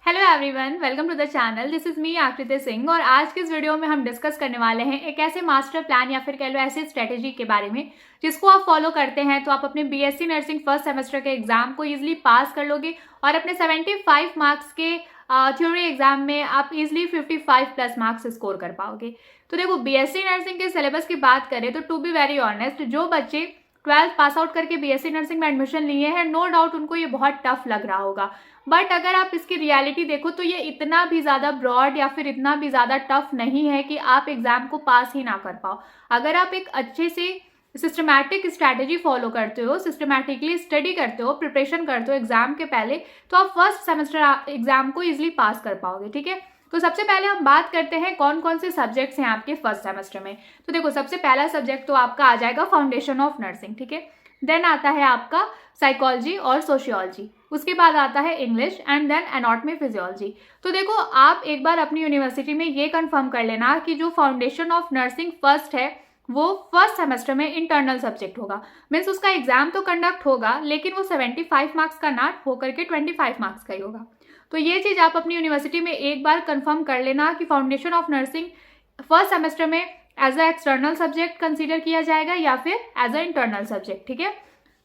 Hello everyone, welcome to the channel. This is me Aakriti Singh और आज के इस वीडियो में हम डिस्कस करने वाले हैं एक ऐसे मास्टर प्लान या फिर कह लो ऐसे स्ट्रेटेजी के बारे में जिसको आप फॉलो करते हैं तो आप अपने बीएससी नर्सिंग फर्स्ट सेमेस्टर के एग्जाम को इजीली पास कर लोगे और अपने 75 मार्क्स के थ्योरी एग्जाम में आप इजीली 55 प्लस मार्क्स स्कोर कर पाओगे। तो देखो, बीएससी नर्सिंग के सिलेबस की बात करें तो टू बी वेरी ऑनेस्ट, जो बच्चे 12th पास आउट करके बीएससी नर्सिंग में एडमिशन लिए हैं, नो डाउट उनको ये बहुत टफ लग रहा होगा। बट अगर आप इसकी रियलिटी देखो तो ये इतना भी ज़्यादा ब्रॉड या फिर इतना भी ज़्यादा टफ नहीं है कि आप एग्जाम को पास ही ना कर पाओ। अगर आप एक अच्छे से सिस्टमैटिक स्ट्रैटेजी फॉलो करते हो, सिस्टमैटिकली स्टडी करते हो, प्रिपरेशन करते हो एग्जाम के पहले, तो आप फर्स्ट सेमेस्टर एग्जाम को इजीली पास कर पाओगे। ठीक है, तो सबसे पहले हम बात करते हैं कौन कौन से सब्जेक्ट्स हैं आपके फर्स्ट सेमेस्टर में। तो देखो, सबसे पहला सब्जेक्ट तो आपका आ जाएगा फाउंडेशन ऑफ नर्सिंग। ठीक है, देन आता है आपका साइकोलॉजी और सोशियोलॉजी, उसके बाद आता है English and then anatomy physiology. तो देखो, आप एक बार अपनी यूनिवर्सिटी में ये कंफर्म कर लेना कि जो फाउंडेशन ऑफ नर्सिंग फर्स्ट है वो फर्स्ट सेमेस्टर में इंटरनल सब्जेक्ट होगा। मीन्स उसका एग्जाम तो कंडक्ट होगा लेकिन वो 75 मार्क्स का ना होकर के 25 मार्क्स का ही होगा। तो ये चीज़ आप अपनी यूनिवर्सिटी में एक बार कंफर्म कर लेना कि foundation of nursing first semester में as a external subject consider किया जाएगा या फिर एज अ इंटरनल सब्जेक्ट। ठीक है,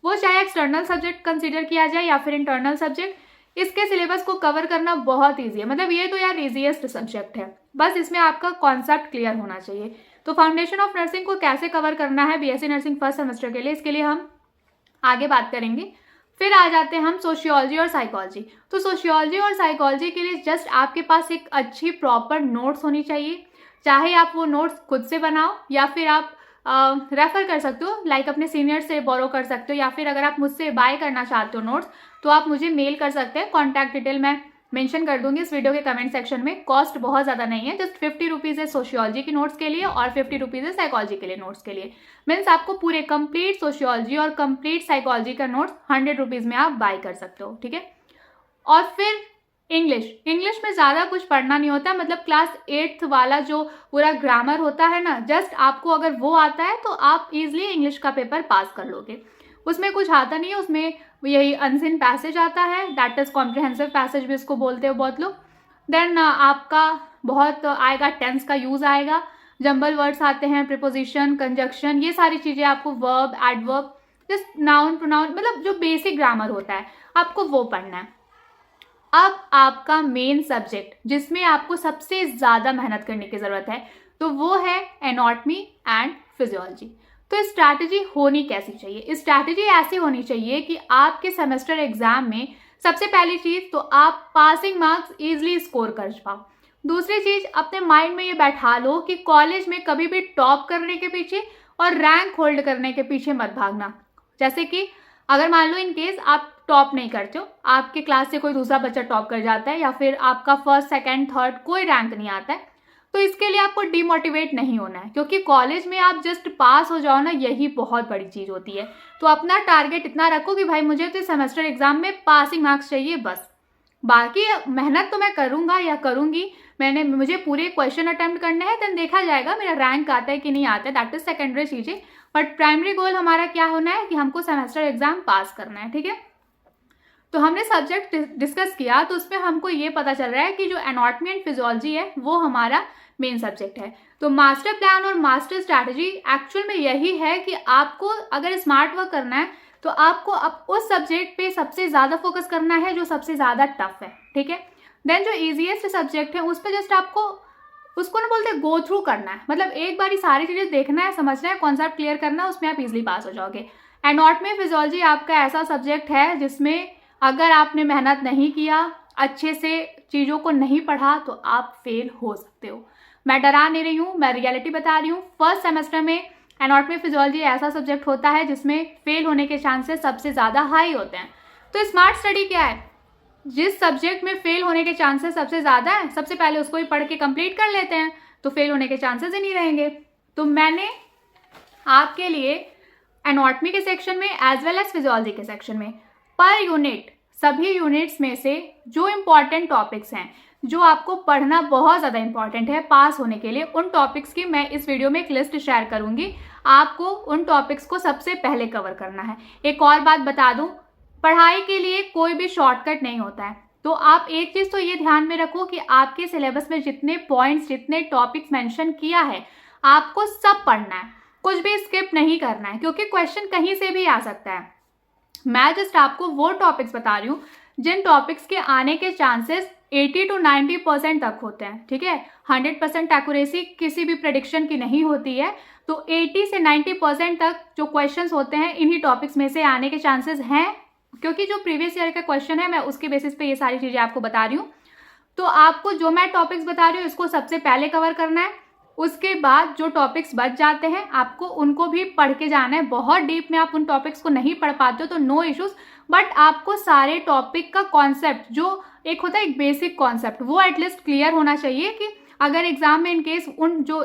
वो चाहे एक्सटर्नल सब्जेक्ट कंसीडर किया जाए या फिर इंटरनल सब्जेक्ट, इसके सिलेबस को कवर करना बहुत ईजी है। मतलब ये तो यार ईजीएस्ट सब्जेक्ट है, बस इसमें आपका कॉन्सेप्ट क्लियर होना चाहिए। तो फाउंडेशन ऑफ नर्सिंग को कैसे कवर करना है बीएससी नर्सिंग फर्स्ट सेमेस्टर के लिए, इसके लिए हम आगे बात करेंगे। फिर आ जाते हैं हम सोशियोलॉजी और साइकोलॉजी। तो सोशियोलॉजी और साइकोलॉजी के लिए जस्ट आपके पास एक अच्छी प्रॉपर नोट्स होनी चाहिए। चाहे आप वो नोट्स खुद से बनाओ या फिर आप रेफर कर सकते हो, लाइक अपने सीनियर से बोरो कर सकते हो, या फिर अगर आप मुझसे बाय करना चाहते हो नोट्स तो आप मुझे मेल कर सकते हैं। कॉन्टैक्ट डिटेल मैं मेंशन कर दूंगी इस वीडियो के कमेंट सेक्शन में। कॉस्ट बहुत ज़्यादा नहीं है, जस्ट 50 रुपीज़ है सोशियोलॉजी के नोट्स के लिए और 50 रुपीज़ है साइकोलॉजी के लिए नोट्स के लिए। मीन्स आपको पूरे कंप्लीट सोशियोलॉजी और कंप्लीट साइकोलॉजी का नोट्स 100 रुपीज़ में आप बाय कर सकते हो। ठीक है, और फिर इंग्लिश में ज़्यादा कुछ पढ़ना नहीं होता। मतलब क्लास 8th वाला जो पूरा ग्रामर होता है ना, जस्ट आपको अगर वो आता है तो आप इजीली इंग्लिश का पेपर पास कर लोगे। उसमें कुछ आता नहीं है, उसमें यही अनसीन पैसेज आता है, दैट इज कॉम्प्रिहेंसिव पैसेज भी इसको बोलते हो बहुत लोग। देन आपका बहुत आएगा टेंस का यूज़ आएगा, जंबल वर्ड्स आते हैं, प्रीपोजिशन, कंजक्शन, ये सारी चीज़ें आपको, verb, adverb, just noun, pronoun, मतलब जो बेसिक ग्रामर होता है आपको वो पढ़ना है। अब आपका मेन सब्जेक्ट जिसमें आपको सबसे ज़्यादा मेहनत करने की ज़रूरत है तो वो है एनाटॉमी एंड फिजियोलॉजी। तो स्ट्रैटेजी होनी कैसी चाहिए? स्ट्रैटेजी ऐसी होनी चाहिए कि आपके सेमेस्टर एग्जाम में सबसे पहली चीज़ तो आप पासिंग मार्क्स ईजिली स्कोर कर पाओ। दूसरी चीज़, अपने माइंड में ये बैठा लो कि कॉलेज में कभी भी टॉप करने के पीछे और रैंक होल्ड करने के पीछे मत भागना। जैसे कि अगर मान लो इन केस आप टॉप नहीं करते हो, आपके क्लास से कोई दूसरा बच्चा टॉप कर जाता है या फिर आपका फर्स्ट, सेकंड, थर्ड कोई रैंक नहीं आता है, तो इसके लिए आपको डिमोटिवेट नहीं होना है, क्योंकि कॉलेज में आप जस्ट पास हो जाओ ना, यही बहुत बड़ी चीज़ होती है। तो अपना टारगेट इतना रखो कि भाई मुझे तो सेमेस्टर एग्जाम में पासिंग मार्क्स चाहिए बस। बाकी मेहनत तो मैं करूँगा या करूँगी, मुझे पूरे क्वेश्चन अटेम्प्ट करने हैं, देन देखा जाएगा मेरा रैंक आता है कि नहीं आता है, दैट इज सेकेंडरी चीज़ें। बट प्राइमरी गोल हमारा क्या होना है कि हमको सेमेस्टर एग्जाम पास करना है। ठीक है, तो हमने सब्जेक्ट डिस्कस किया तो उसमें हमको ये पता चल रहा है कि जो एनाटॉमी एंड फिजियोलॉजी है वो हमारा मेन सब्जेक्ट है। तो मास्टर प्लान और मास्टर स्ट्रैटेजी एक्चुअल में यही है कि आपको अगर स्मार्ट वर्क करना है तो आपको अब उस सब्जेक्ट पे सबसे ज़्यादा फोकस करना है जो सबसे ज़्यादा टफ है। ठीक है, देन जो ईजीएस्ट सब्जेक्ट है उस पर जस्ट आपको उसको ना बोलते गो थ्रू करना है। मतलब एक बार ही सारी चीज़ें देखना है, समझना है, कॉन्सेप्ट क्लियर करना है, उसमें आप इजीली पास हो जाओगे। एनाटॉमी फिजियोलॉजी आपका ऐसा सब्जेक्ट है जिसमें अगर आपने मेहनत नहीं किया, अच्छे से चीज़ों को नहीं पढ़ा तो आप फेल हो सकते हो। मैं डरा नहीं रही हूँ, मैं रियलिटी बता रही हूँ। फर्स्ट सेमेस्टर में एनाटॉमी फिजियोलॉजी ऐसा सब्जेक्ट होता है जिसमें फेल होने के चांसेस सबसे ज़्यादा हाई होते हैं। तो स्मार्ट स्टडी क्या है? जिस सब्जेक्ट में फेल होने के चांसेस सबसे ज़्यादा है, सबसे पहले उसको ही पढ़ के कंप्लीट कर लेते हैं तो फेल होने के चांसेस ही नहीं रहेंगे। तो मैंने आपके लिए एनाटॉमी के सेक्शन में एज वेल एज फिजियोलॉजी के सेक्शन में पर यूनिट, सभी यूनिट्स में से जो इम्पॉर्टेंट टॉपिक्स हैं, जो आपको पढ़ना बहुत ज़्यादा इंपॉर्टेंट है पास होने के लिए, उन टॉपिक्स की मैं इस वीडियो में एक लिस्ट शेयर करूंगी। आपको उन टॉपिक्स को सबसे पहले कवर करना है। एक और बात बता दूं, पढ़ाई के लिए कोई भी शॉर्टकट नहीं होता है। तो आप एक चीज तो ये ध्यान में रखो कि आपके सिलेबस में जितने पॉइंट्स, जितने टॉपिक्स मेंशन किया है, आपको सब पढ़ना है, कुछ भी स्किप नहीं करना है, क्योंकि क्वेश्चन कहीं से भी आ सकता है। मैं जस्ट आपको वो टॉपिक्स बता रही हूँ जिन टॉपिक्स के आने के चांसेस 80 to 90% तक होते हैं, ठीक है। 100% एक्यूरेसी किसी भी प्रेडिक्शन की नहीं होती है, तो 80 से 90% तक जो क्वेश्चंस होते हैं इन्हीं टॉपिक्स में से आने के चांसेस हैं, क्योंकि जो प्रीवियस ईयर का क्वेश्चन है मैं उसके बेसिस पे ये सारी चीज़ें आपको बता रही हूँ। तो आपको जो मैं टॉपिक्स बता रही हूँ इसको सबसे पहले कवर करना है, उसके बाद जो टॉपिक्स बच जाते हैं आपको उनको भी पढ़ के जाना है। बहुत डीप में आप उन टॉपिक्स को नहीं पढ़ पाते हो तो नो इश्यूज, बट आपको सारे टॉपिक का कॉन्सेप्ट, जो एक होता है एक बेसिक कॉन्सेप्ट, वो एटलीस्ट क्लियर होना चाहिए कि अगर एग्जाम में इनकेस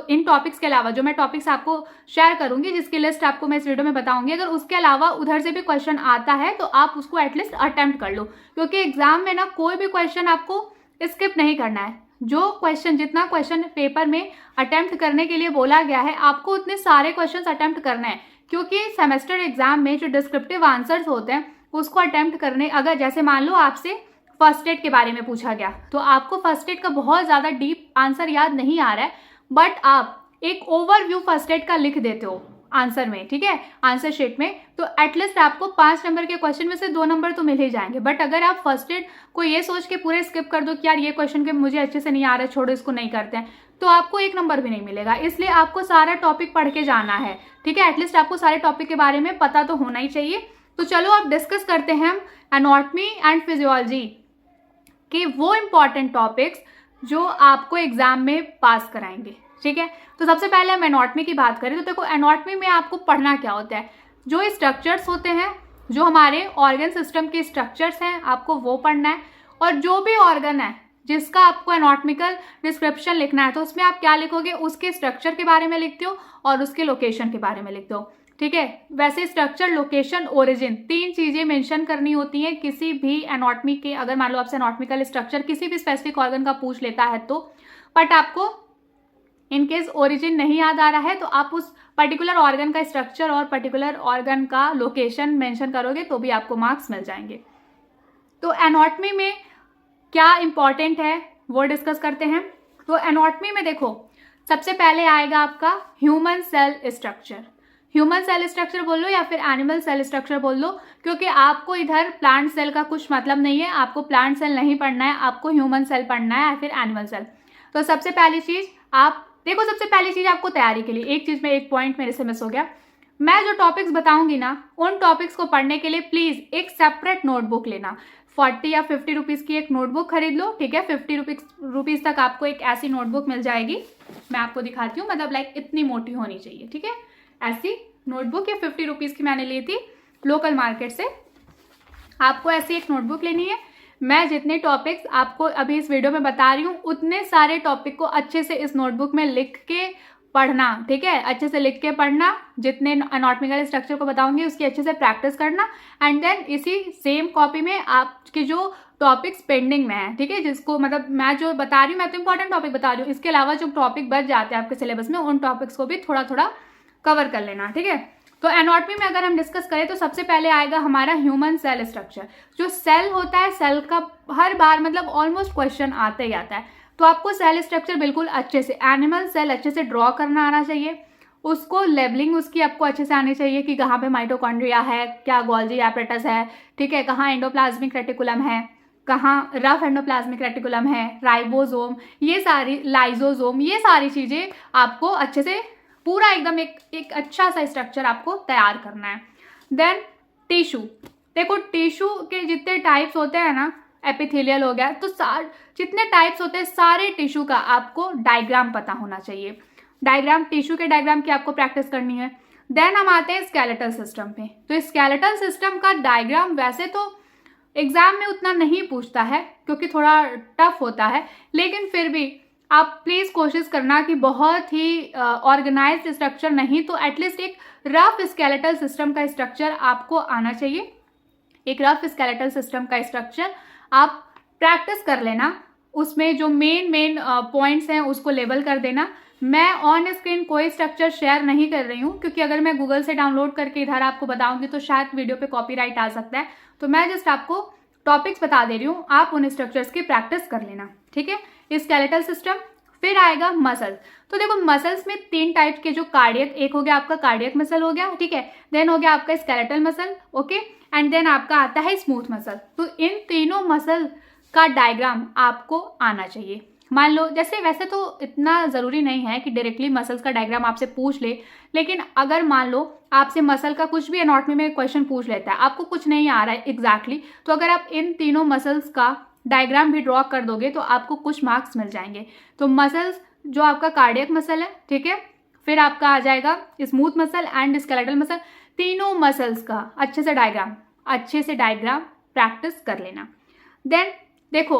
इन टॉपिक्स के अलावा जो मैं टॉपिक्स आपको शेयर करूंगी, जिसकी लिस्ट आपको मैं इस वीडियो में बताऊंगी, अगर उसके अलावा उधर से भी क्वेश्चन आता है तो आप उसको एटलीस्ट अटेम्प्ट कर लो, क्योंकि एग्जाम में ना कोई भी क्वेश्चन आपको स्किप नहीं करना है। जो क्वेश्चन, जितना क्वेश्चन पेपर में अटेम्प्ट करने के लिए बोला गया है, आपको उतने सारे क्वेश्चंस अटेम्प्ट करना है, क्योंकि सेमेस्टर एग्जाम में जो डिस्क्रिप्टिव आंसर्स होते हैं उसको अटेम्प्ट करने, अगर जैसे मान लो आपसे फर्स्ट एड के बारे में पूछा गया तो आपको फर्स्ट एड का बहुत ज़्यादा डीप आंसर याद नहीं आ रहा है, बट आप एक ओवरव्यू फर्स्ट एड का लिख देते हो आंसर में, ठीक है, आंसर शीट में, तो एटलीस्ट आपको 5 नंबर के क्वेश्चन में से 2 नंबर तो मिल ही जाएंगे। बट अगर आप फर्स्ट एड को ये सोच के पूरे स्किप कर दो कि यार ये क्वेश्चन के मुझे अच्छे से नहीं आ रहा है, छोड़ो इसको नहीं करते हैं, तो आपको 1 नंबर भी नहीं मिलेगा। इसलिए आपको सारा टॉपिक पढ़ के जाना है, ठीक है, एटलीस्ट आपको सारे टॉपिक के बारे में पता तो होना ही चाहिए। तो चलो अब डिस्कस करते हैं हम एनाटॉमी एंड फिजियोलॉजी के वो इम्पॉर्टेंट टॉपिक्स जो आपको एग्जाम में पास कराएंगे, ठीक है। तो सबसे पहले हम एनाटॉमी की बात करें तो देखो, एनाटॉमी में आपको पढ़ना क्या होता है, जो स्ट्रक्चर्स होते हैं, जो हमारे ऑर्गन सिस्टम के स्ट्रक्चर्स हैं, आपको वो पढ़ना है। और जो भी ऑर्गन है जिसका आपको एनाटॉमिकल डिस्क्रिप्शन लिखना है तो उसमें आप क्या लिखोगे, उसके स्ट्रक्चर के बारे में लिखते हो और उसके लोकेशन के बारे में लिखते हो, ठीक है। वैसे स्ट्रक्चर, लोकेशन, ओरिजिन, 3 चीजें मेंशन करनी होती हैं किसी भी एनाटॉमी के। अगर मान लो आपसे एनाटॉमिकल स्ट्रक्चर किसी भी स्पेसिफिक ऑर्गन का पूछ लेता है तो, बट आपको इनकेस ओरिजिन नहीं याद आ रहा है तो आप उस पर्टिकुलर ऑर्गन का स्ट्रक्चर और पर्टिकुलर ऑर्गन का लोकेशन मेंशन करोगे तो भी आपको मार्क्स मिल जाएंगे। तो एनाटॉमी में क्या इंपॉर्टेंट है वो डिस्कस करते हैं। तो एनाटॉमी में देखो, सबसे पहले आएगा आपका human cell structure. Human cell structure बोल लो या फिर एनिमल सेल स्ट्रक्चर बोल लो, क्योंकि आपको इधर प्लांट सेल का कुछ मतलब नहीं है, आपको प्लांट सेल नहीं पढ़ना है, आपको ह्यूमन सेल पढ़ना है या फिर एनिमल सेल। तो सबसे पहली चीज आप देखो, सबसे पहली चीज आपको तैयारी के लिए, एक चीज में, एक पॉइंट मेरे से मिस हो गया, मैं जो टॉपिक्स बताऊंगी ना उन टॉपिक्स को पढ़ने के लिए प्लीज एक सेपरेट नोटबुक लेना। 40 या 50 रुपीज की एक नोटबुक खरीद लो, ठीक है। 50 रुपीज तक आपको एक ऐसी नोटबुक मिल जाएगी, मैं आपको दिखाती हूँ, मतलब लाइक इतनी मोटी होनी चाहिए, ठीक है। ऐसी नोटबुक, ये 50 रुपीज की मैंने ली थी लोकल मार्केट से। आपको ऐसी एक नोटबुक लेनी है। मैं जितने टॉपिक्स आपको अभी इस वीडियो में बता रही हूँ उतने सारे टॉपिक को अच्छे से इस नोटबुक में लिख के पढ़ना, ठीक है, अच्छे से लिख के पढ़ना। जितने एनाटॉमिकल स्ट्रक्चर को बताऊंगी उसकी अच्छे से प्रैक्टिस करना, एंड देन इसी सेम कॉपी में आपके जो टॉपिक्स पेंडिंग में है, ठीक है, जिसको मतलब मैं जो बता रही हूँ, मैं तो इंपॉर्टेंट टॉपिक बता रही हूँ, इसके अलावा जो टॉपिक बच जाते हैं आपके सिलेबस में उन टॉपिक्स को भी थोड़ा थोड़ा कवर कर लेना, ठीक है। तो एनाटॉमी में अगर हम डिस्कस करें तो सबसे पहले आएगा हमारा ह्यूमन सेल स्ट्रक्चर। जो सेल होता है, सेल का हर बार मतलब ऑलमोस्ट क्वेश्चन आता ही आता है, तो आपको सेल स्ट्रक्चर बिल्कुल अच्छे से, एनिमल सेल अच्छे से ड्रॉ करना आना चाहिए, उसको लेबलिंग उसकी आपको अच्छे से आनी चाहिए कि कहाँ पे माइटोकॉन्ड्रिया है, क्या गोल्जी एपरेटस है, ठीक है, कहाँ एंडोप्लाज्मिक रेटिकुलम है, कहाँ रफ एंडोप्लाज्मिक रेटिकुलम है, राइबोसोम, ये सारी, लाइजोसोम, ये सारी चीज़ें आपको अच्छे से पूरा एकदम एक अच्छा सा स्ट्रक्चर आपको तैयार करना है। देन टिश्यू, देखो टिश्यू के जितने टाइप्स होते हैं ना, एपिथेलियल हो गया, तो जितने टाइप्स होते हैं सारे टिश्यू का आपको डायग्राम पता होना चाहिए। डायग्राम, टिश्यू के डायग्राम की आपको प्रैक्टिस करनी है। देन हम आते हैं स्केलेटल सिस्टम पे। तो स्केलेटल सिस्टम का डायग्राम वैसे तो एग्जाम में उतना नहीं पूछता है क्योंकि थोड़ा टफ होता है, लेकिन फिर भी आप प्लीज़ कोशिश करना कि बहुत ही ऑर्गेनाइज्ड स्ट्रक्चर नहीं तो एटलीस्ट एक रफ स्केलेटल सिस्टम का स्ट्रक्चर आपको आना चाहिए। एक रफ स्केलेटल सिस्टम का स्ट्रक्चर आप प्रैक्टिस कर लेना, उसमें जो मेन पॉइंट्स हैं उसको लेबल कर देना। मैं ऑन स्क्रीन कोई स्ट्रक्चर शेयर नहीं कर रही हूँ क्योंकि अगर मैं गूगल से डाउनलोड करके इधर आपको बताऊंगी तो शायद वीडियो पे कॉपीराइट आ सकता है, तो मैं जस्ट आपको टॉपिक्स बता दे रही हूँ, आप उन स्ट्रक्चर्स की प्रैक्टिस कर लेना, ठीक है। स्केलेटल सिस्टम, फिर आएगा मसल्स। तो देखो मसल्स में 3 टाइप के, जो कार्डियक, एक हो गया आपका कार्डियक मसल हो गया, ठीक है, देन हो गया आपका skeletal muscle, okay, and then आपका आता है स्मूथ मसल। तो इन तीनों मसल का डायग्राम आपको आना चाहिए। मान लो जैसे, वैसे तो इतना ज़रूरी नहीं है कि डायरेक्टली मसल्स का डायग्राम आपसे पूछ ले, लेकिन अगर मान लो आपसे मसल का कुछ भी एनाटॉमी में क्वेश्चन पूछ लेता है, आपको कुछ नहीं आ रहा है एग्जैक्टली, तो अगर आप इन तीनों मसल्स का डायग्राम भी ड्रॉ कर दोगे तो आपको कुछ मार्क्स मिल जाएंगे। तो मसल्स जो आपका कार्डियक मसल है, ठीक है, फिर आपका आ जाएगा smooth muscle and skeletal muscle, तीनों मसल्स का अच्छे से डायग्राम प्रैक्टिस कर लेना। देन देखो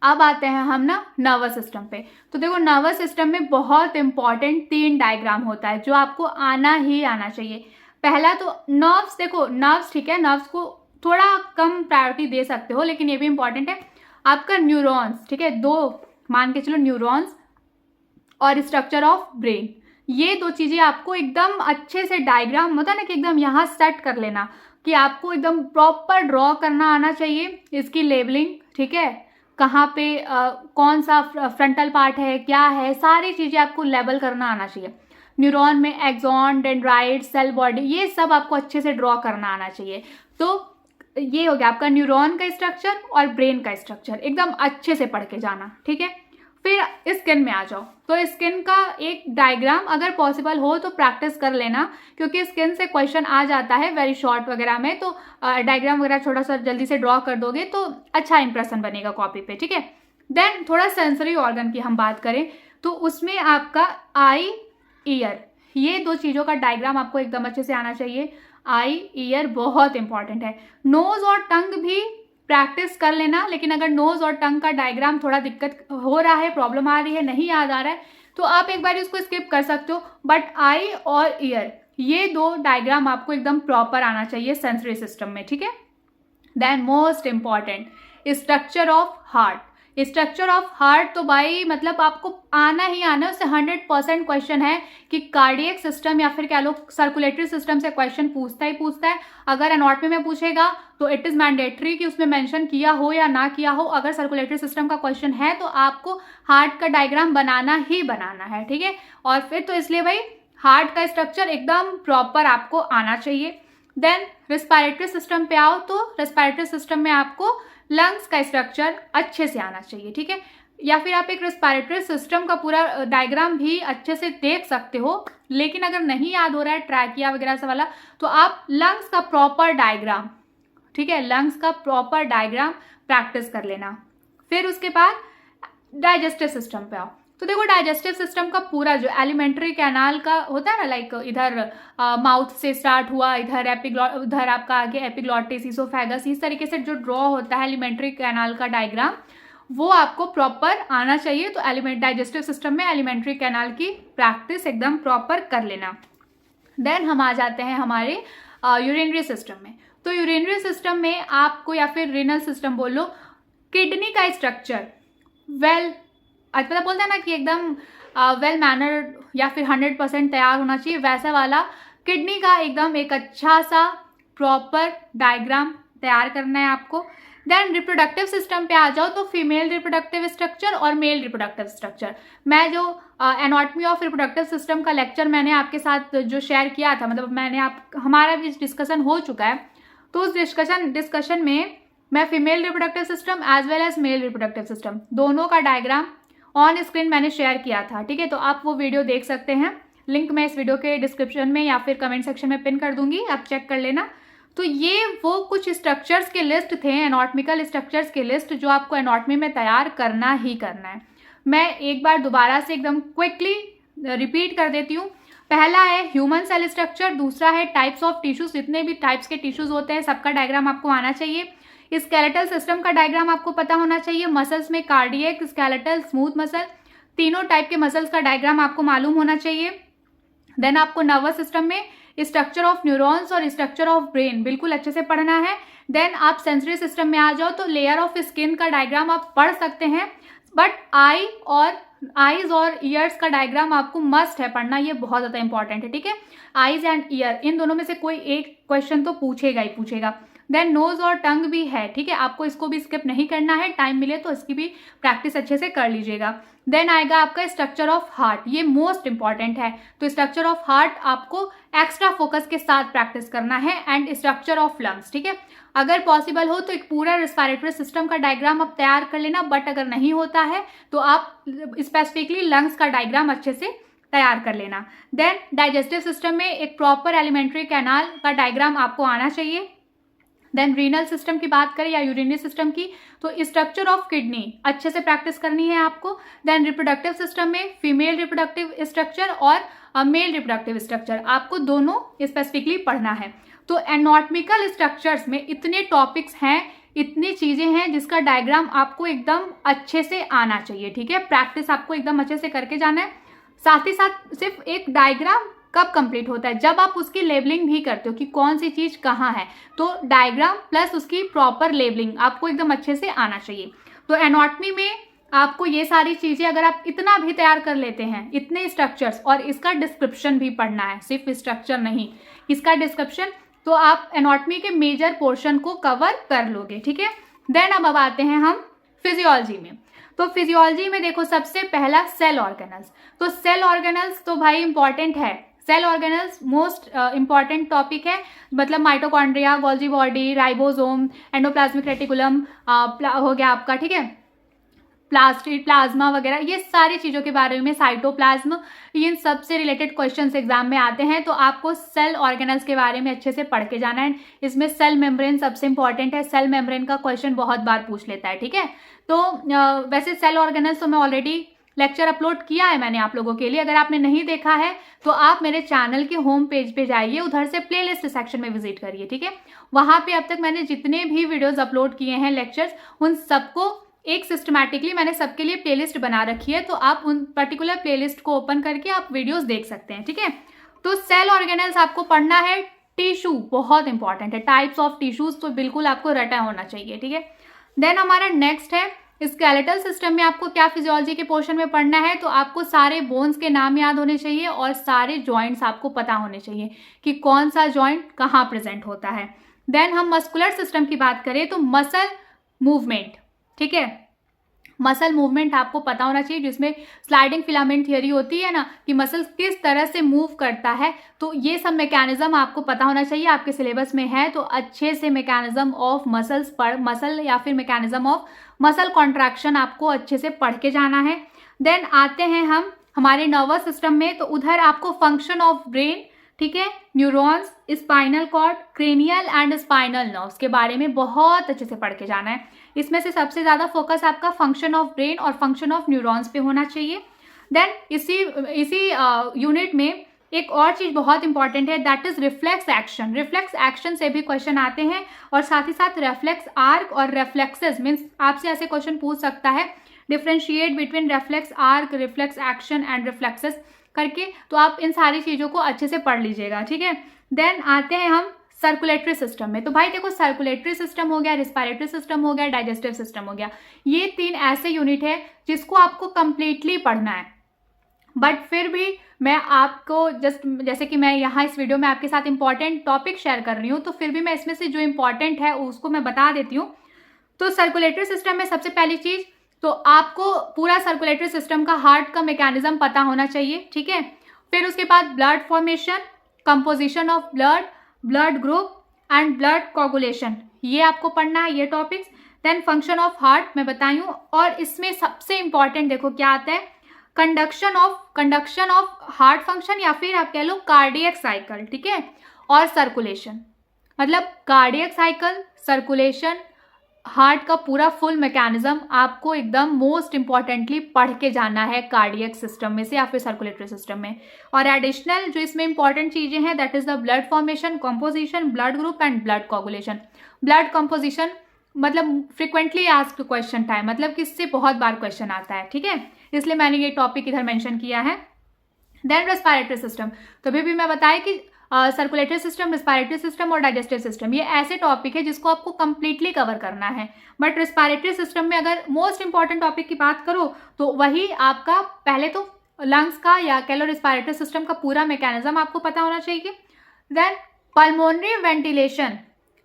अब आते हैं हम ना नर्वस सिस्टम पे। तो देखो नर्वस सिस्टम में बहुत इंपॉर्टेंट 3 डायग्राम होता है जो आपको आना ही आना चाहिए। पहला तो नर्व्स, देखो नर्व्स, ठीक है, नर्व्स को थोड़ा कम प्रायोरिटी दे सकते हो, लेकिन ये भी इंपॉर्टेंट है। आपका न्यूरॉन्स, ठीक है, 2 मान के चलो, न्यूरॉन्स और स्ट्रक्चर ऑफ ब्रेन, ये 2 चीज़ें आपको एकदम अच्छे से डायग्राम होता है ना कि एकदम यहाँ सेट कर लेना, कि आपको एकदम प्रॉपर ड्रॉ करना आना चाहिए। इसकी लेबलिंग, ठीक है, कहाँ पे कौन सा फ्रंटल पार्ट है, क्या है, सारी चीज़ें आपको लेबल करना आना चाहिए। न्यूरॉन में एक्सॉन, डेंड्राइट, सेल बॉडी, ये सब आपको अच्छे से ड्रॉ करना आना चाहिए। तो ये हो गया आपका न्यूरॉन का स्ट्रक्चर और ब्रेन का स्ट्रक्चर, एकदम अच्छे से पढ़ के जाना, ठीक है। फिर स्किन में आ जाओ, तो स्किन का एक डायग्राम अगर पॉसिबल हो तो प्रैक्टिस कर लेना, क्योंकि स्किन से क्वेश्चन आ जाता है वेरी शॉर्ट वगैरह में, तो डायग्राम वगैरह थोड़ा सा जल्दी से ड्रॉ कर दोगे तो अच्छा इंप्रेशन बनेगा कॉपी पे, ठीक है। देन थोड़ा सेंसरी ऑर्गन की हम बात करें तो उसमें आपका आई, ईयर, ये 2 चीज़ों का डायग्राम आपको एकदम अच्छे से आना चाहिए। आई, ईयर बहुत इंपॉर्टेंट है। नोज और टंग भी प्रैक्टिस कर लेना, लेकिन अगर नोज और टंग का डायग्राम थोड़ा दिक्कत हो रहा है, प्रॉब्लम आ रही है, नहीं याद आ रहा है, तो आप एक बार इसको स्किप कर सकते हो। बट आई और ईयर, ये 2 डायग्राम आपको एकदम प्रॉपर आना चाहिए सेंसरी सिस्टम में, ठीक है। Then most important structure of heart. Structure of heart तो भाई मतलब आपको आना ही आना है, उससे 100% क्वेश्चन है कि कार्डियक सिस्टम या फिर कह लो सर्कुलेटरी सिस्टम से क्वेश्चन पूछता है। अगर एनाटॉमी में पूछेगा तो इट इज़ मैंडेटरी कि उसमें मेंशन किया हो या ना किया हो। अगर सर्कुलेटरी सिस्टम का क्वेश्चन है तो आपको हार्ट का डायग्राम बनाना ही बनाना है, ठीक है। और फिर तो इसलिए भाई हार्ट का स्ट्रक्चर एकदम प्रॉपर आपको आना चाहिए। देन रिस्पायरेटरी सिस्टम पे आओ, तो रिस्पायरेटरी सिस्टम में आपको लंग्स का स्ट्रक्चर अच्छे से आना चाहिए, ठीक है। या फिर आप एक रिस्पायरेटरी सिस्टम का पूरा डायग्राम भी अच्छे से देख सकते हो, लेकिन अगर नहीं याद हो रहा है ट्रैकिया वगैरह से वाला, तो आप लंग्स का प्रॉपर डायग्राम, ठीक है, लंग्स का प्रॉपर डायग्राम प्रैक्टिस कर लेना। फिर उसके बाद डाइजेस्टिव सिस्टम पे आओ, तो देखो डाइजेस्टिव सिस्टम का पूरा जो एलिमेंट्री कैनाल का होता है ना, लाइक इधर माउथ से स्टार्ट हुआ, इधर उधर आपका आगे एपिग्लॉटिस, इसोफेगस, इस तरीके से जो ड्रॉ होता है एलिमेंट्री कैनाल का डायग्राम, वो आपको प्रॉपर आना चाहिए। तो डाइजेस्टिव सिस्टम में एलिमेंट्री कैनाल की प्रैक्टिस एकदम प्रॉपर कर लेना। देन हम आ जाते हैं हमारे यूरिनरी सिस्टम में। तो यूरिनरी सिस्टम में आपको, या फिर रीनल सिस्टम बोलो, किडनी का स्ट्रक्चर मतलब बोलते हैं ना कि एकदम वेल मैनर्ड या फिर 100% तैयार होना चाहिए, वैसा वाला किडनी का एकदम एक अच्छा सा प्रॉपर डायग्राम तैयार करना है आपको। देन रिप्रोडक्टिव सिस्टम पे आ जाओ, तो फीमेल रिप्रोडक्टिव स्ट्रक्चर और मेल रिप्रोडक्टिव स्ट्रक्चर। मैं जो एनाटॉमी ऑफ रिप्रोडक्टिव सिस्टम का लेक्चर मैंने आपके साथ जो शेयर किया था, मतलब हमारा भी डिस्कशन हो चुका है, तो उस डिस्कशन में मैं female reproductive system as well as male reproductive system दोनों का डायग्राम ऑन स्क्रीन मैंने शेयर किया था, ठीक है। तो आप वो वीडियो देख सकते हैं, लिंक मैं इस वीडियो के डिस्क्रिप्शन में या फिर कमेंट सेक्शन में पिन कर दूंगी, आप चेक कर लेना। तो ये वो कुछ स्ट्रक्चर्स के लिस्ट थे, एनाटॉमिकल स्ट्रक्चर्स के लिस्ट, जो आपको एनाटॉमी में तैयार करना ही करना है। मैं एक बार दोबारा से एकदम क्विकली रिपीट कर देती हूँ। पहला है ह्यूमन सेल स्ट्रक्चर, दूसरा है टाइप्स ऑफ टिश्यूज, जितने भी टाइप्स के टिश्यूज होते हैं सबका डायग्राम आपको आना चाहिए। स्केलेटल सिस्टम का डायग्राम आपको पता होना चाहिए। मसल्स में कार्डियक, स्केलेटल, स्मूथ मसल, तीनों टाइप के मसल्स का डायग्राम आपको मालूम होना चाहिए। देन आपको नर्वस सिस्टम में स्ट्रक्चर ऑफ न्यूरॉन्स और स्ट्रक्चर ऑफ ब्रेन बिल्कुल अच्छे से पढ़ना है। देन आप सेंसरी सिस्टम में आ जाओ, तो लेयर ऑफ स्किन का डायग्राम आप पढ़ सकते हैं, बट आईज और ईयर्स का डायग्राम आपको मस्ट है पढ़ना, ये बहुत ज़्यादा इंपॉर्टेंट है, ठीक है। आईज एंड ईयर, इन दोनों में से कोई एक क्वेश्चन तो पूछेगा ही पूछेगा। देन नोज और टंग भी है, ठीक है, आपको इसको भी स्किप नहीं करना है, टाइम मिले तो इसकी भी प्रैक्टिस अच्छे से कर लीजिएगा। देन आएगा आपका स्ट्रक्चर ऑफ हार्ट, ये मोस्ट इंपॉर्टेंट है, तो स्ट्रक्चर ऑफ हार्ट आपको एक्स्ट्रा फोकस के साथ प्रैक्टिस करना है, एंड स्ट्रक्चर ऑफ लंग्स, ठीक है। अगर पॉसिबल हो तो एक पूरा रेस्पिरेटरी सिस्टम का डायग्राम आप तैयार कर लेना, बट अगर नहीं होता है तो आप स्पेसिफिकली लंग्स का डायग्राम अच्छे से तैयार कर लेना। देन डाइजेस्टिव सिस्टम में एक प्रॉपर एलिमेंट्री कैनाल का डायग्राम आपको आना चाहिए। देन रीनल सिस्टम की बात करें या यूरिनरी सिस्टम की, तो स्ट्रक्चर ऑफ किडनी अच्छे से प्रैक्टिस करनी है आपको। देन रिप्रोडक्टिव सिस्टम में फीमेल रिप्रोडक्टिव स्ट्रक्चर और मेल रिप्रोडक्टिव स्ट्रक्चर आपको दोनों स्पेसिफिकली पढ़ना है। तो एनाटॉमिकल स्ट्रक्चर्स में इतने टॉपिक्स हैं, इतनी चीजें हैं जिसका डायग्राम आपको एकदम अच्छे से आना चाहिए, ठीक है। प्रैक्टिस आपको एकदम अच्छे से करके जाना है। साथ ही साथ सिर्फ एक डायग्राम कब कंप्लीट होता है, जब आप उसकी लेबलिंग भी करते हो कि कौन सी चीज कहाँ है, तो डायग्राम प्लस उसकी प्रॉपर लेबलिंग आपको एकदम अच्छे से आना चाहिए। तो एनाटॉमी में आपको ये सारी चीजें अगर आप इतना भी तैयार कर लेते हैं, इतने स्ट्रक्चर्स और इसका डिस्क्रिप्शन भी पढ़ना है, सिर्फ स्ट्रक्चर नहीं, इसका डिस्क्रिप्शन, तो आप एनाटॉमी के मेजर पोर्शन को कवर कर लोगे, ठीक है। देन अब आते हैं हम फिजियोलॉजी में। तो फिजियोलॉजी में देखो सबसे पहला सेल ऑर्गेनल्स, तो सेल ऑर्गेनल्स तो भाई इंपॉर्टेंट है, cell organelles most important topic है, मतलब mitochondria, Golgi body, ribosome, endoplasmic reticulum हो गया आपका, ठीक है, प्लास्टिड, प्लाज्मा वगैरह, ये सारी चीज़ों के बारे में, साइटोप्लाज्म, इन सब से रिलेटेड क्वेश्चंस एग्जाम में आते हैं, तो आपको सेल ऑर्गेनल्स के बारे में अच्छे से पढ़ के जाना है। इसमें सेल मेम्ब्रेन सबसे इंपॉर्टेंट है, सेल मेम्ब्रेन का क्वेश्चन बहुत बार पूछ लेता है, ठीक है। तो वैसे सेल ऑर्गेनल्स तो मैं ऑलरेडी लेक्चर अपलोड किया है मैंने आप लोगों के लिए, अगर आपने नहीं देखा है तो आप मेरे चैनल के होम पेज पे जाइए, उधर से प्लेलिस्ट सेक्शन में विजिट करिए, ठीक है। वहाँ पे अब तक मैंने जितने भी वीडियोस अपलोड किए हैं लेक्चर्स, उन सबको एक सिस्टमैटिकली मैंने सबके लिए प्लेलिस्ट बना रखी है, तो आप उन पर्टिकुलर प्लेलिस्ट को ओपन करके आप वीडियोस देख सकते हैं, ठीक है। तो सेल ऑर्गेनल्स आपको पढ़ना है। टिश्यू बहुत इंपॉर्टेंट है, टाइप्स ऑफ टिश्यूज तो बिल्कुल आपको रटा होना चाहिए, ठीक है। देन हमारा नेक्स्ट है स्केलेटल सिस्टम में आपको क्या फिजियोलॉजी के पोर्शन में पढ़ना है, तो आपको सारे बोन्स के नाम याद होने चाहिए और सारे जॉइंट्स आपको पता होने चाहिए कि कौन सा जॉइंट कहाँ प्रेजेंट होता है। देन हम मस्कुलर सिस्टम की बात करें तो मसल मूवमेंट, ठीक है, मसल मूवमेंट आपको पता होना चाहिए, जिसमें स्लाइडिंग फिलामेंट थियरी होती है ना, कि मसल किस तरह से मूव करता है, तो ये सब मैकेनिज्म आपको पता होना चाहिए। आपके सिलेबस में है तो अच्छे से मैकेनिज्म ऑफ मसल्स मसल या फिर मैकेनिज्म ऑफ मसल कॉन्ट्रैक्शन आपको अच्छे से पढ़ के जाना है। देन आते हैं हम हमारे नर्वस सिस्टम में, तो उधर आपको फंक्शन ऑफ ब्रेन, ठीक है, neurons, spinal cord, cranial and spinal nerves के बारे में बहुत अच्छे से पढ़ के जाना है। इसमें से सबसे ज़्यादा फोकस आपका फंक्शन ऑफ ब्रेन और फंक्शन ऑफ न्यूरॉन्स पे होना चाहिए। देन इसी यूनिट में एक और चीज़ बहुत इंपॉर्टेंट है, that is reflex action. Reflex action से भी क्वेश्चन आते हैं, और साथ ही साथ रेफ्लेक्स आर्क और रेफ्लेक्सेस, मीन्स आपसे ऐसे क्वेश्चन पूछ सकता है, differentiate between reflex arc, reflex action and reflexes करके, तो आप इन सारी चीज़ों को अच्छे से पढ़ लीजिएगा, ठीक है। देन आते हैं हम सर्कुलेटरी सिस्टम में, तो भाई देखो सर्कुलेटरी सिस्टम हो गया, रिस्पिरेटरी सिस्टम हो गया, डाइजेस्टिव सिस्टम हो गया, ये 3 ऐसे यूनिट है जिसको आपको कंप्लीटली पढ़ना है। बट फिर भी मैं आपको जैसे कि मैं यहाँ इस वीडियो में आपके साथ इंपॉर्टेंट टॉपिक शेयर कर रही हूँ, तो फिर भी मैं इसमें से जो इंपॉर्टेंट है उसको मैं बता देती हूँ। तो सर्कुलेटरी सिस्टम में सबसे पहली चीज़, तो आपको पूरा सर्कुलेटरी सिस्टम का हार्ट का मैकेनिज्म पता होना चाहिए, ठीक है। फिर उसके बाद blood formation, composition of blood, blood group and blood coagulation, ये आपको पढ़ना है, ये topics. Then function of heart मैं बताई हूँ, और इसमें सबसे इंपॉर्टेंट देखो क्या आता है, कंडक्शन ऑफ हार्ट फंक्शन, या फिर आप कह लो कार्डियक साइकिल, ठीक है, और सर्कुलेशन, मतलब कार्डियक साइकिल, सर्कुलेशन, हार्ट का पूरा फुल मैकेनिज्म आपको एकदम मोस्ट इंपॉर्टेंटली पढ़ के जाना है कार्डियक सिस्टम में से या फिर सर्कुलेटरी सिस्टम में। और एडिशनल जो इसमें इंपॉर्टेंट चीज़ें हैं, that is the blood formation, composition, blood group and blood coagulation. Blood composition मतलब फ्रिक्वेंटली आस्क्ड क्वेश्चन टाइप, मतलब कि इससे बहुत बार क्वेश्चन आता है, ठीक है, इसलिए मैंने ये टॉपिक इधर मेंशन किया है। देन रेस्पिरेटरी सिस्टम, तो अभी भी मैं बताया कि सर्कुलेटरी सिस्टम, रेस्पिरेटरी सिस्टम और डाइजेस्टिव सिस्टम, ये ऐसे टॉपिक है जिसको आपको कंप्लीटली कवर करना है। बट रेस्पिरेटरी सिस्टम में अगर मोस्ट इंपॉर्टेंट टॉपिक की बात करो तो वही आपका पहले तो लंग्स का या कह लो रेस्पिरेटरी सिस्टम का पूरा मैकेनिज्म आपको पता होना चाहिए। देन पल्मोनरी वेंटिलेशन,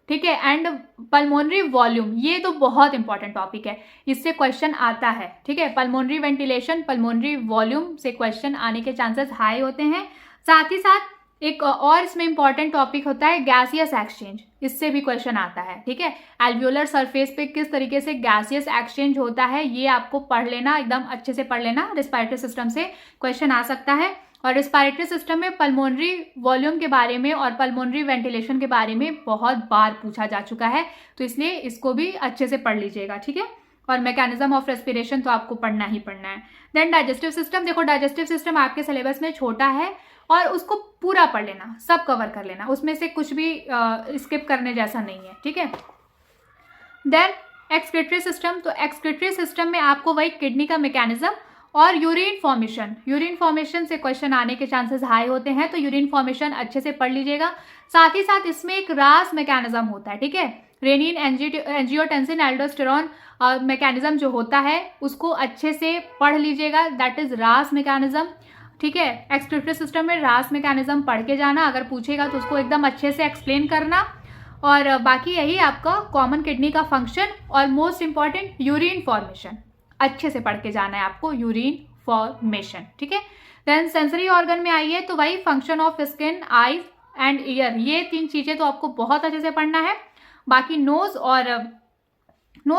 ठीक है, एंड पल्मोनरी वॉल्यूम, ये तो बहुत इंपॉर्टेंट टॉपिक है, इससे क्वेश्चन आता है। ठीक है, पल्मोनरी वेंटिलेशन, पल्मोनरी वॉल्यूम से क्वेश्चन आने के चांसेस हाई होते हैं। साथ ही साथ एक और इसमें इंपॉर्टेंट टॉपिक होता है गैसियस एक्सचेंज, इससे भी क्वेश्चन आता है। ठीक है, एल्वियोलर सरफेस पे किस तरीके से गैसियस एक्सचेंज होता है, ये आपको पढ़ लेना, एकदम अच्छे से पढ़ लेना, रिस्पायरेटरी सिस्टम से क्वेश्चन आ सकता है। और रिस्पायरेटरी सिस्टम में पल्मोनरी वॉल्यूम के बारे में और पल्मोनरी वेंटिलेशन के बारे में बहुत बार पूछा जा चुका है, तो इसलिए इसको भी अच्छे से पढ़ लीजिएगा। ठीक है, और मैकेनिज्म ऑफ रेस्पिरेशन तो आपको पढ़ना ही पढ़ना है। देन डाइजेस्टिव सिस्टम, देखो डाइजेस्टिव सिस्टम आपके सिलेबस में छोटा है और उसको पूरा पढ़ लेना, सब कवर कर लेना, उसमें से कुछ भी स्किप करने जैसा नहीं है। ठीक है, देन एक्सक्रीटरी सिस्टम, तो एक्सक्रीटरी सिस्टम में आपको वही किडनी का मैकेनिज्म और यूरिन फॉर्मेशन से क्वेश्चन आने के चांसेस हाई होते हैं, तो यूरिन फॉर्मेशन अच्छे से पढ़ लीजिएगा। साथ ही साथ इसमें एक रास मैकेनिज्म होता है। ठीक है, रेनिन एंजियोटेंसिन एल्डोस्टेरॉन मैकेनिज्म जो होता है उसको अच्छे से पढ़ लीजिएगा, दैट इज रास मैकेनिज्म। ठीक है, एक्सक्रीटरी सिस्टम में रास मैकेनिज्म पढ़ के जाना, अगर पूछेगा तो उसको एकदम अच्छे से एक्सप्लेन करना। और बाकी यही आपका कॉमन किडनी का फंक्शन और मोस्ट इंपॉर्टेंट यूरिन फॉर्मेशन, अच्छे से पढ़ के जाना है आपको, यूरिन फॉर्मेशन। ठीक है, देन सेंसरी ऑर्गन में आइए, तो वही function of skin, eyes and year, ये 3 चीजें तो आपको बहुत अच्छे से पढ़ना है। बाकी नोज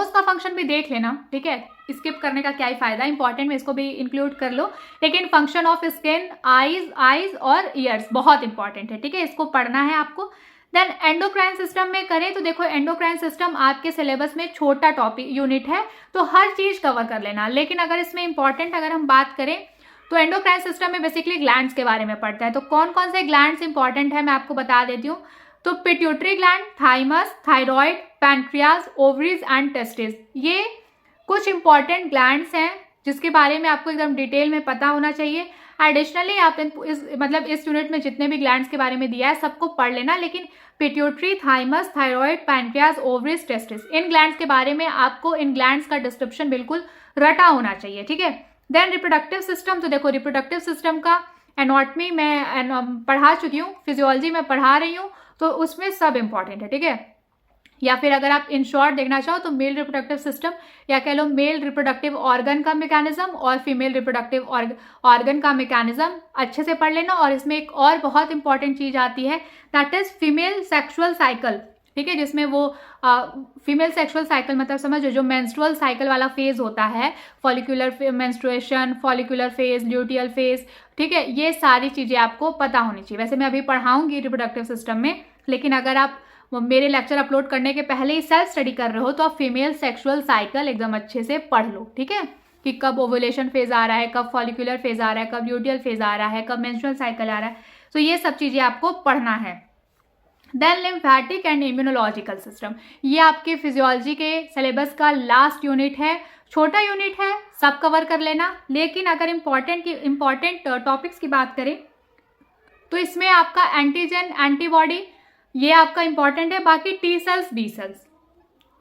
का फंक्शन भी देख लेना। ठीक है, स्किप करने का क्या ही फायदा, इंपॉर्टेंट में इसको भी इंक्लूड कर लो, लेकिन फंक्शन ऑफ स्किन, आईज और ईयर्स बहुत इंपॉर्टेंट है। ठीक है, इसको पढ़ना है आपको। देन एंडोक्राइन सिस्टम में करें तो देखो एंडोक्राइन सिस्टम आपके सिलेबस में छोटा टॉपिक यूनिट है, तो हर चीज कवर कर लेना, लेकिन अगर इसमें इंपॉर्टेंट अगर हम बात करें तो एंडोक्राइन सिस्टम में बेसिकली ग्लैंड्स के बारे में पढ़ता है। तो कौन कौन से ग्लैंड्स इंपॉर्टेंट है मैं आपको बता देती हूँ। तो pituitary gland, thymus, thyroid, pancreas, ovaries and testis, ये कुछ इंपॉर्टेंट ग्लैंड्स हैं जिसके बारे में आपको एकदम डिटेल में पता होना चाहिए। एडिशनली आप इस यूनिट में जितने भी ग्लैंड्स के बारे में दिया है सबको पढ़ लेना, लेकिन pituitary, thymus, thyroid, pancreas, ovaries, testis, इन ग्लैंड्स के बारे में आपको इन ग्लैंड्स का डिस्क्रिप्शन बिल्कुल रटा होना चाहिए। ठीक है, देन रिप्रोडक्टिव सिस्टम, तो देखो रिप्रोडक्टिव सिस्टम का एनाटॉमी मैं पढ़ा चुकी हूँ, फिजियोलॉजी में पढ़ा रही हूँ, तो उसमें सब इंपॉर्टेंट है। ठीक है, या फिर अगर आप इन शॉर्ट देखना चाहो तो मेल रिप्रोडक्टिव सिस्टम या कह लो मेल रिप्रोडक्टिव ऑर्गन का मैकेनिज्म और फीमेल रिप्रोडक्टिव ऑर्गन का मैकेनिज्म अच्छे से पढ़ लेना। और इसमें एक और बहुत इंपॉर्टेंट चीज आती है, that is female sexual cycle. ठीक है, जिसमें वो फीमेल सेक्सुअल साइकिल मतलब समझो जो मेंस्ट्रुअल साइकिल वाला फेज होता है, follicular menstruation, follicular phase, luteal phase. ठीक है, ये सारी चीजें आपको पता होनी चाहिए। वैसे मैं अभी पढ़ाऊंगी रिप्रोडक्टिव सिस्टम में, लेकिन अगर आप मेरे लेक्चर अपलोड करने के पहले ही सेल्फ स्टडी कर रहे हो तो आप फीमेल सेक्सुअल साइकिल एकदम अच्छे से पढ़ लो। ठीक है, कि कब ओवुलेशन फेज आ रहा है, कब फॉलिकुलर फेज आ रहा है, कब ल्यूटियल फेज आ रहा है, कब मेंस्ट्रुअल साइकिल आ रहा है, तो ये सब चीजें आपको पढ़ना है। Then lymphatic and immunological system, ये आपके फिजियोलॉजी के सिलेबस का लास्ट यूनिट है, छोटा यूनिट है, सब कवर कर लेना। लेकिन अगर इंपॉर्टेंट टॉपिक्स की बात करें तो इसमें आपका एंटीजन, एंटीबॉडी, ये आपका इंपॉर्टेंट है। बाकी टी सेल्स, बी सेल्स,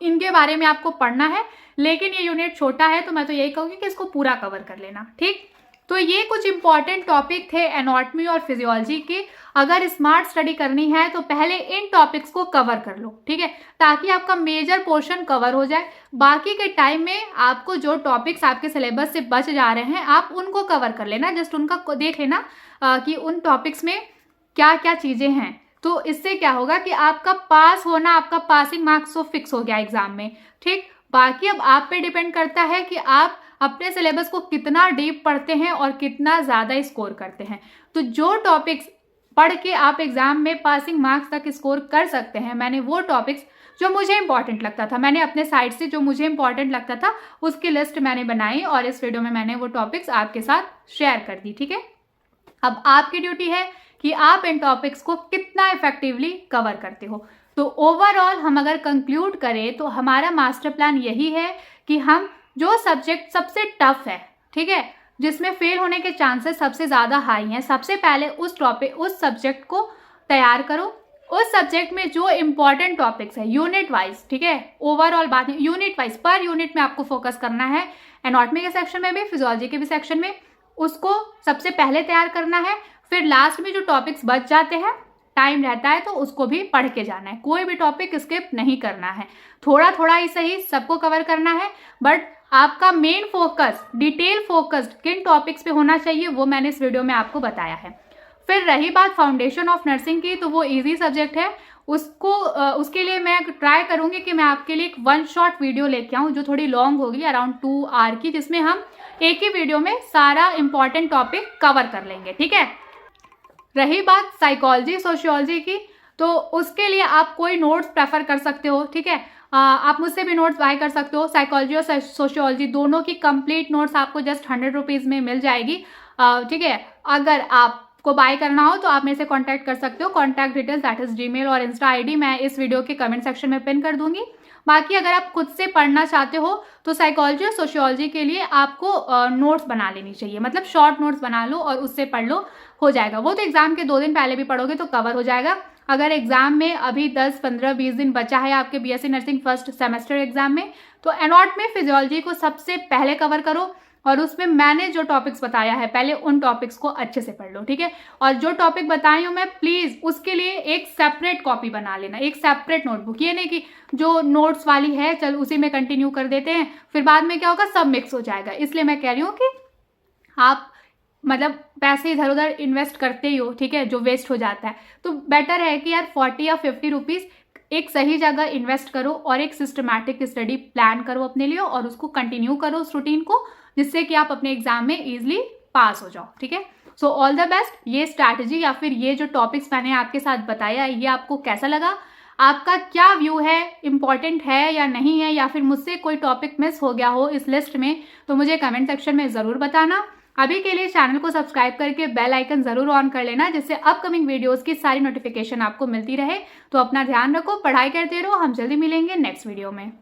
इनके बारे में आपको पढ़ना है, लेकिन ये यूनिट छोटा है तो मैं तो यही कहूँगी कि इसको पूरा कवर कर लेना। ठीक, तो ये कुछ इंपॉर्टेंट टॉपिक थे एनाटॉमी और फिजियोलॉजी के। अगर स्मार्ट स्टडी करनी है तो पहले इन टॉपिक्स को कवर कर लो। ठीक है, ताकि आपका मेजर पोर्शन कवर हो जाए। बाकी के टाइम में आपको जो टॉपिक्स आपके सिलेबस से बच जा रहे हैं आप उनको कवर कर लेना, जस्ट उनका देख लेना कि उन टॉपिक्स में क्या क्या चीज़ें हैं। तो इससे क्या होगा कि आपका पास होना, आपका पासिंग मार्क्स तो फिक्स हो गया एग्जाम में। ठीक, बाकी अब आप पे डिपेंड करता है कि आप अपने सिलेबस को कितना डीप पढ़ते हैं और कितना ज़्यादा स्कोर करते हैं। तो जो टॉपिक्स पढ़ के आप एग्जाम में पासिंग मार्क्स तक स्कोर कर सकते हैं, मैंने वो टॉपिक्स जो मुझे इंपॉर्टेंट लगता था, मैंने अपने साइड से जो मुझे इंपॉर्टेंट लगता था उसकी लिस्ट मैंने बनाई और इस वीडियो में मैंने वो टॉपिक्स आपके साथ शेयर कर दी। ठीक है, अब आपकी ड्यूटी है कि आप इन टॉपिक्स को कितना इफेक्टिवली कवर करते हो। तो ओवरऑल हम अगर कंक्लूड करें तो हमारा मास्टर प्लान यही है कि हम जो सब्जेक्ट सबसे टफ है, ठीक है, जिसमें फेल होने के चांसेस सबसे ज़्यादा हाई हैं, सबसे पहले उस सब्जेक्ट को तैयार करो। उस सब्जेक्ट में जो इंपॉर्टेंट टॉपिक्स है यूनिट वाइज, ठीक है, ओवरऑल बात नहीं, यूनिट वाइज पर यूनिट में आपको फोकस करना है। एनाटॉमी के सेक्शन में भी, फिजियोलॉजी के भी सेक्शन में, उसको सबसे पहले तैयार करना है। फिर लास्ट में जो टॉपिक्स बच जाते हैं टाइम रहता है तो उसको भी पढ़ के जाना है, कोई भी टॉपिक स्किप नहीं करना है, थोड़ा थोड़ा ही सही सबको कवर करना है, बट आपका मेन फोकस डिटेल फोकस्ड किन टॉपिक्स पे होना चाहिए वो मैंने इस वीडियो में आपको बताया है। फिर रही बात फाउंडेशन ऑफ नर्सिंग की, तो वो इजी सब्जेक्ट है, उसके लिए मैं ट्राई करूंगी कि मैं आपके लिए एक 1 शॉट वीडियो लेके आऊँ जो थोड़ी लॉन्ग होगी, अराउंड 2 आवर की, जिसमें हम एक ही वीडियो में सारा इंपॉर्टेंट टॉपिक कवर कर लेंगे, ठीक है। रही बात साइकोलॉजी सोशियोलॉजी की, तो उसके लिए आप कोई नोट्स प्रेफर कर सकते हो, ठीक है। आप मुझसे भी नोट्स बाय कर सकते हो, साइकोलॉजी और सोशियोलॉजी दोनों की कंप्लीट नोट्स आपको जस्ट 100 रुपीज़ में मिल जाएगी, ठीक है। अगर आपको बाय करना हो तो आप मेरे से कांटेक्ट कर सकते हो, contact details that is Gmail और इंस्टा आईडी मैं इस वीडियो के कमेंट सेक्शन में पिन कर दूंगी। बाकी अगर आप खुद से पढ़ना चाहते हो तो साइकोलॉजी और सोशियोलॉजी के लिए आपको नोट्स बना लेनी चाहिए, मतलब शॉर्ट नोट्स बना लो और उससे पढ़ लो, हो जाएगा। वो तो एग्जाम के 2 दिन पहले भी पढ़ोगे तो कवर हो जाएगा। अगर एग्जाम में अभी 10, 15, 20 दिन बचा है आपके BSc nursing first semester exam में, तो एनॉट में फिजियोलॉजी को सबसे पहले कवर करो और उसमें मैंने जो टॉपिक्स बताया है पहले उन टॉपिक्स को अच्छे से पढ़ लो, ठीक है। और जो टॉपिक बताई हूँ मैं, प्लीज उसके लिए एक सेपरेट कॉपी बना लेना, एक सेपरेट नोटबुक, ये नहीं कि जो नोट्स वाली है चल उसी में कंटिन्यू कर देते हैं, फिर बाद में क्या होगा, सब मिक्स हो जाएगा। इसलिए मैं कह रही हूँ कि आप मतलब पैसे इधर उधर इन्वेस्ट करते ही हो, ठीक है, जो वेस्ट हो जाता है, तो बेटर है कि यार 40 या 50 रुपीज़ एक सही जगह इन्वेस्ट करो और एक सिस्टमैटिक स्टडी प्लान करो अपने लिए और उसको कंटिन्यू करो उस रूटीन को, जिससे कि आप अपने एग्जाम में इजीली पास हो जाओ, ठीक है। So all the best. ये स्ट्रैटेजी या फिर ये जो टॉपिक्स मैंने आपके साथ बताया ये आपको कैसा लगा, आपका क्या व्यू है, इंपॉर्टेंट है या नहीं है, या फिर मुझसे कोई टॉपिक मिस हो गया हो इस लिस्ट में, तो मुझे कमेंट सेक्शन में ज़रूर बताना। अभी के लिए चैनल को सब्सक्राइब करके बेल आइकन जरूर ऑन कर लेना, जिससे अपकमिंग वीडियोस की सारी नोटिफिकेशन आपको मिलती रहे। तो अपना ध्यान रखो, पढ़ाई करते रहो, हम जल्दी मिलेंगे नेक्स्ट वीडियो में।